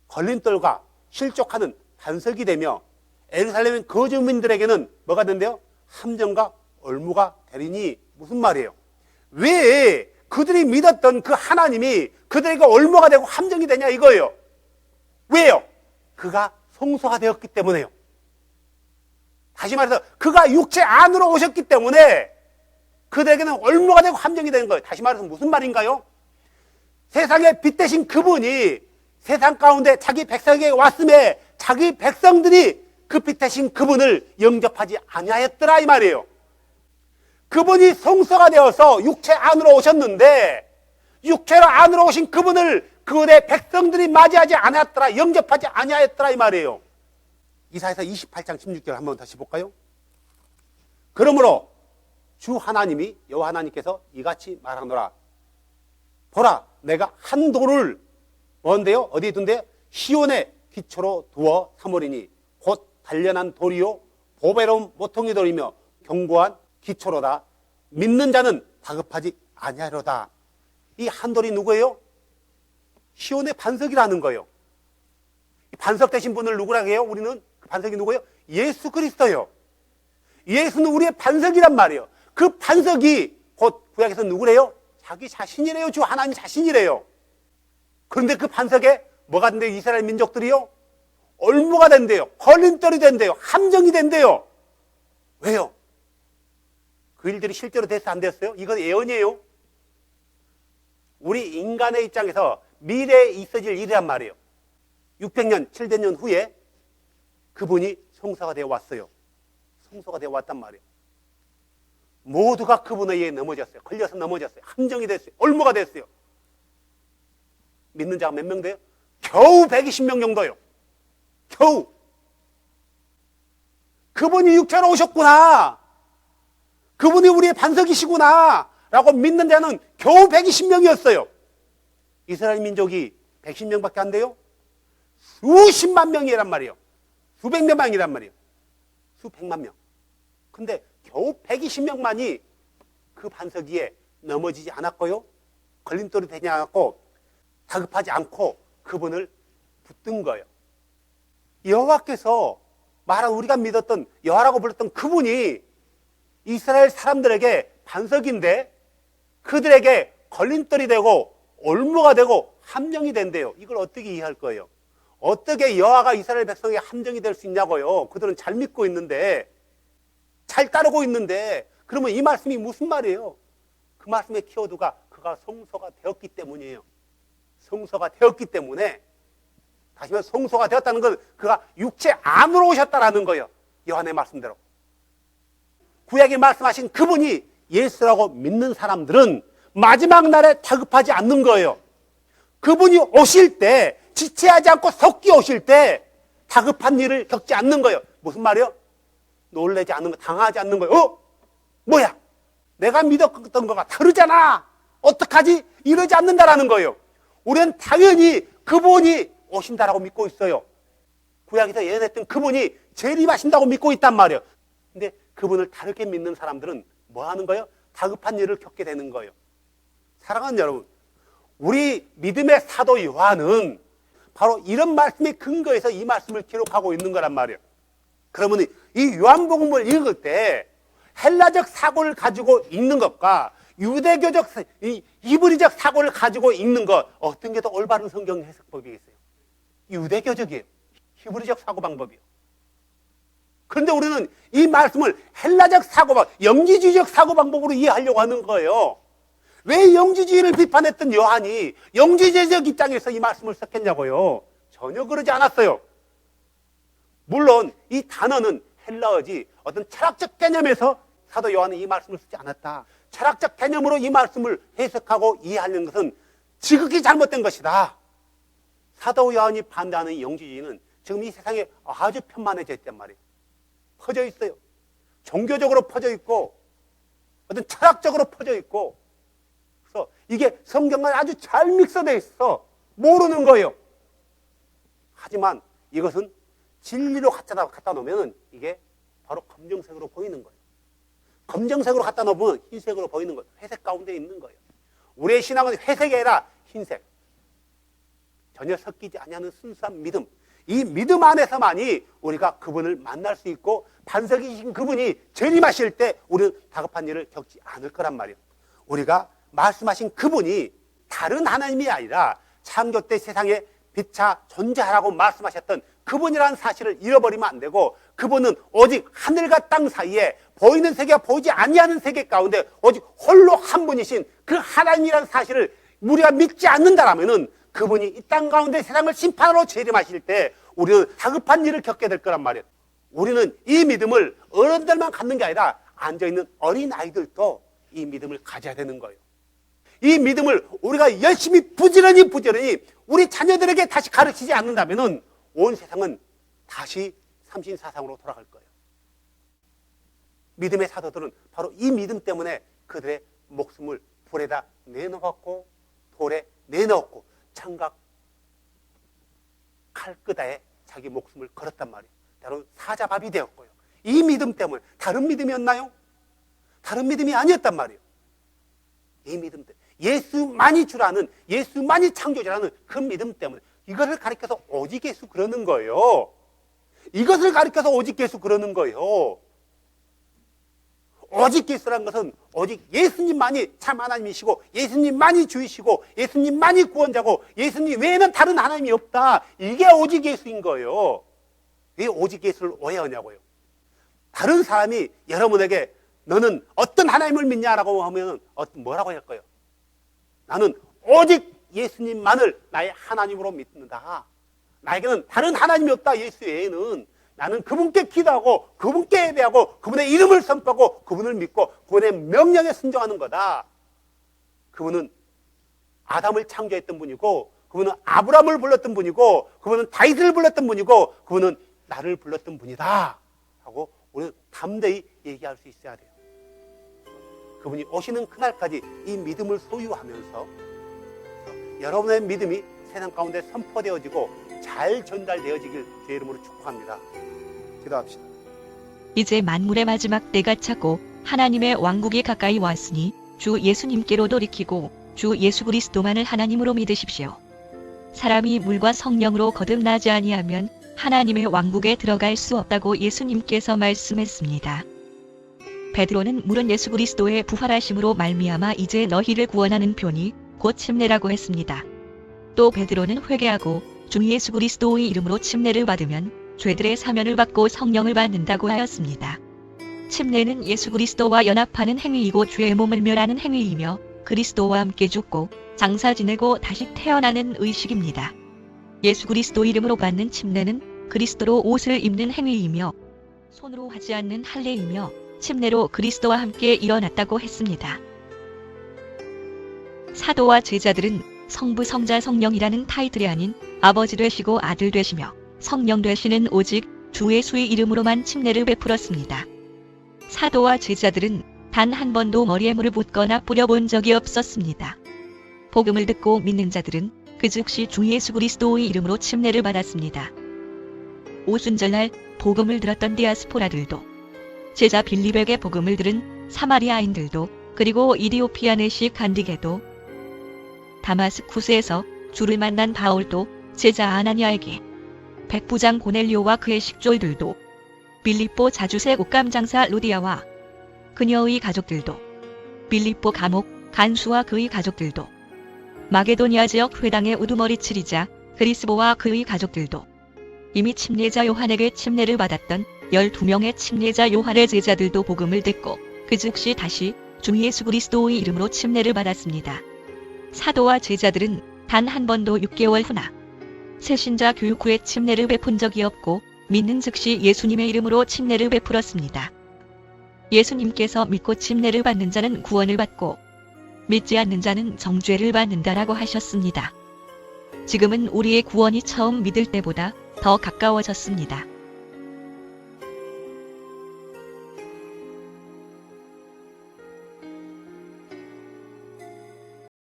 걸림돌과 실족하는 반석이 되며 예루살렘 거주민들에게는 뭐가 된대요? 함정과 얼무가 되리니. 무슨 말이에요? 왜 그들이 믿었던 그 하나님이 그들에게 얼무가 되고 함정이 되냐 이거예요. 왜요? 그가 성소가 되었기 때문에요. 다시 말해서 그가 육체 안으로 오셨기 때문에 그들에게는 얼무가 되고 함정이 되는 거예요. 다시 말해서 무슨 말인가요? 세상의 빛 대신 그분이 세상 가운데 자기 백성에게 왔음에 자기 백성들이 그 빛 대신 그분을 영접하지 아니하였더라 이 말이에요. 그분이 성소가 되어서 육체 안으로 오셨는데 육체로 안으로 오신 그분을 그들의 백성들이 맞이하지 않았더라, 영접하지 아니하였더라 이 말이에요. 이사야서 28장 16절 한번 다시 볼까요? 그러므로 주 하나님이 여호와 하나님께서 이같이 말하노라. 보라, 내가 한 돌을 뭔데요? 어디에 둔대요? 시온의 기초로 두어 삼으리니 곧 단련한 돌이요 보배로운 모퉁이 돌이며 견고한 기초로다. 믿는 자는 다급하지 아니하리로다. 이 한 돌이 누구예요? 시온의 반석이라는 거예요. 반석 되신 분을 누구라고 해요? 우리는 그 반석이 누구예요? 예수 그리스도예요. 예수는 우리의 반석이란 말이에요. 그 반석이 곧 구약에서 누구래요? 자기 자신이래요. 주 하나님 자신이래요. 그런데 그 반석에 뭐가 된대요? 이스라엘 민족들이요? 얼무가 된대요. 걸림돌이 된대요. 함정이 된대요. 왜요? 그 일들이 실제로 됐어 안 됐어요? 이건 예언이에요. 우리 인간의 입장에서 미래에 있어질 일이란 말이에요. 600년, 700년 후에 그분이 성소가 되어 왔어요. 성소가 되어 왔단 말이에요. 모두가 그분에 의해 넘어졌어요. 걸려서 넘어졌어요. 함정이 됐어요. 얼무가 됐어요. 믿는 자가 몇 명 돼요? 겨우 120명 정도요. 겨우. 그분이 육체로 오셨구나. 그분이 우리의 반석이시구나 라고 믿는 자는 겨우 120명이었어요. 이스라엘 민족이 110명밖에 안 돼요? 수십만 명이란 말이에요. 수백만 명이란 말이에요. 수백만 명. 근데 겨우 120명만이 그 반석 위에 넘어지지 않았고요. 걸림돌이 되지 않았고 다급하지 않고 그분을 붙든 거예요. 여호와께서 말한 우리가 믿었던 여호와라고 불렀던 그분이 이스라엘 사람들에게 반석인데 그들에게 걸림돌이 되고 올무가 되고 함정이 된대요. 이걸 어떻게 이해할 거예요? 어떻게 여호와가 이스라엘 백성의 함정이 될 수 있냐고요. 그들은 잘 믿고 있는데 잘 따르고 있는데 그러면 이 말씀이 무슨 말이에요? 그 말씀의 키워드가 그가 성소가 되었기 때문이에요. 성소가 되었기 때문에 다시 말해서 성소가 되었다는 건 그가 육체 안으로 오셨다라는 거예요. 요한의 말씀대로. 구약에 말씀하신 그분이 예수라고 믿는 사람들은 마지막 날에 다급하지 않는 거예요. 그분이 오실 때 지체하지 않고 속기 오실 때 다급한 일을 겪지 않는 거예요. 무슨 말이요? 놀라지 않는 거, 당하지 않는 거예요. 뭐야? 내가 믿었던 거가 다르잖아. 어떡하지? 이러지 않는다라는 거예요. 우리는 당연히 그분이 오신다라고 믿고 있어요. 구약에서 예언했던 그분이 재림하신다고 믿고 있단 말이에요. 근데 그분을 다르게 믿는 사람들은 뭐 하는 거예요? 다급한 일을 겪게 되는 거예요. 사랑하는 여러분, 우리 믿음의 사도 요한은 바로 이런 말씀에 근거해서 이 말씀을 기록하고 있는 거란 말이에요. 그러면 이 요한복음을 읽을 때 헬라적 사고를 가지고 읽는 것과 유대교적, 이브리적 사고를 가지고 읽는 것 어떤 게 더 올바른 성경 해석법이겠어요? 유대교적이에요. 히브리적 사고 방법이에요. 그런데 우리는 이 말씀을 헬라적 사고방, 영지주의적 사고 방법으로 이해하려고 하는 거예요. 왜 영지주의를 비판했던 요한이 영지주의적 입장에서 이 말씀을 썼겠냐고요? 전혀 그러지 않았어요. 물론 이 단어는 헬라어지 어떤 철학적 개념에서 사도 요한은 이 말씀을 쓰지 않았다. 철학적 개념으로 이 말씀을 해석하고 이해하는 것은 지극히 잘못된 것이다. 사도 요한이 반대하는 이 영지주의는 지금 이 세상에 아주 편만해져 있단 말이에요. 퍼져 있어요. 종교적으로 퍼져 있고 어떤 철학적으로 퍼져 있고, 그래서 이게 성경과 아주 잘 믹서되어 있어 모르는 거예요. 하지만 이것은 진리로 갖다 놓으면 이게 바로 검정색으로 보이는 거예요. 검정색으로 갖다 놓으면 흰색으로 보이는 거예요. 회색 가운데 있는 거예요. 우리의 신앙은 회색이 아니라 흰색. 전혀 섞이지 아니하는 순수한 믿음. 이 믿음 안에서만이 우리가 그분을 만날 수 있고 반석이신 그분이 재림하실 때 우리는 다급한 일을 겪지 않을 거란 말이에요. 우리가 말씀하신 그분이 다른 하나님이 아니라 창조 때 세상에 빛차 존재하라고 말씀하셨던 그분이라는 사실을 잃어버리면 안 되고, 그분은 오직 하늘과 땅 사이에 보이는 세계와 보이지 아니하는 세계 가운데 오직 홀로 한 분이신 그 하나님이라는 사실을 우리가 믿지 않는다라면은 그분이 이 땅 가운데 세상을 심판으로 재림하실 때 우리는 다급한 일을 겪게 될 거란 말이에요. 우리는 이 믿음을 어른들만 갖는 게 아니라 앉아있는 어린 아이들도 이 믿음을 가져야 되는 거예요. 이 믿음을 우리가 열심히 부지런히 우리 자녀들에게 다시 가르치지 않는다면 온 세상은 다시 삼신사상으로 돌아갈 거예요. 믿음의 사도들은 바로 이 믿음 때문에 그들의 목숨을 불에다 내놓았고 돌에 내놓았고 창각 칼끄다에 자기 목숨을 걸었단 말이에요. 바로 사자밥이 되었고요. 이 믿음 때문에. 다른 믿음이었나요? 다른 믿음이 아니었단 말이에요. 이 믿음 때문에. 예수만이 주라는, 예수만이 창조주라는 그 믿음 때문에. 이것을 가리켜서 오직 예수 그러는 거예요. 이것을 가리켜서 오직 예수 그러는 거예요. 오직 예수라는 것은 오직 예수님만이 참 하나님이시고 예수님만이 주이시고 예수님만이 구원자고 예수님 외에는 다른 하나님이 없다. 이게 오직 예수인 거예요. 왜 오직 예수를 오해하냐고요. 다른 사람이 여러분에게 너는 어떤 하나님을 믿냐라고 하면 뭐라고 할 거예요? 나는 오직 예수님만을 나의 하나님으로 믿는다. 나에게는 다른 하나님이 없다. 예수 외에는. 나는 그분께 기도하고 그분께 예배하고 그분의 이름을 선포하고 그분을 믿고 그분의 명령에 순종하는 거다. 그분은 아담을 창조했던 분이고 그분은 아브라함을 불렀던 분이고 그분은 다윗을 불렀던 분이고 그분은 나를 불렀던 분이다 하고 우리는 담대히 얘기할 수 있어야 돼요. 그분이 오시는 그날까지 이 믿음을 소유하면서 여러분의 믿음이 세상 가운데 선포되어지고 잘 전달되어지길 주의 이름으로 축복합니다. 기도합시다. 이제 만물의 마지막 때가 차고 하나님의 왕국이 가까이 왔으니 주 예수님께로 돌이키고 주 예수 그리스도만을 하나님으로 믿으십시오. 사람이 물과 성령으로 거듭나지 아니하면 하나님의 왕국에 들어갈 수 없다고 예수님께서 말씀했습니다. 베드로는 물은 예수 그리스도의 부활하심으로 말미암아 이제 너희를 구원하는 표니 곧 침례라고 했습니다. 또 베드로는 회개하고 주 예수 그리스도의 이름으로 침례를 받으면 죄들의 사면을 받고 성령을 받는다고 하였습니다. 침례는 예수 그리스도와 연합하는 행위이고 죄의 몸을 멸하는 행위이며 그리스도와 함께 죽고 장사 지내고 다시 태어나는 의식입니다. 예수 그리스도 이름으로 받는 침례는 그리스도로 옷을 입는 행위이며 손으로 하지 않는 할례이며 침례로 그리스도와 함께 일어났다고 했습니다. 사도와 제자들은 성부 성자 성령이라는 타이틀이 아닌 아버지 되시고 아들 되시며 성령 되시는 오직 주 예수의 이름으로만 침례를 베풀었습니다. 사도와 제자들은 단 한 번도 머리에 물을 붓거나 뿌려본 적이 없었습니다. 복음을 듣고 믿는 자들은 그 즉시 주 예수 그리스도의 이름으로 침례를 받았습니다. 오순절날 복음을 들었던 디아스포라들도, 제자 빌립에게 복음을 들은 사마리아인들도, 그리고 이디오피아 내시 간디게도, 다마스쿠스에서 주를 만난 바울도, 제자 아나니아에게 백부장 고넬료와 그의 식졸들도, 빌립보 자주색 옷감장사 루디아와 그녀의 가족들도, 빌립보 감옥 간수와 그의 가족들도, 마게도니아 지역 회당의 우두머리 치리자 그리스보와 그의 가족들도, 이미 침례자 요한에게 침례를 받았던 12명의 침례자 요한의 제자들도 복음을 듣고 그 즉시 다시 주 예수 그리스도의 이름으로 침례를 받았습니다. 사도와 제자들은 단 한 번도 6개월 후나 새신자 교육 후에 침례를 베푼 적이 없고 믿는 즉시 예수님의 이름으로 침례를 베풀었습니다. 예수님께서 믿고 침례를 받는 자는 구원을 받고 믿지 않는 자는 정죄를 받는다라고 하셨습니다. 지금은 우리의 구원이 처음 믿을 때보다 더 가까워졌습니다.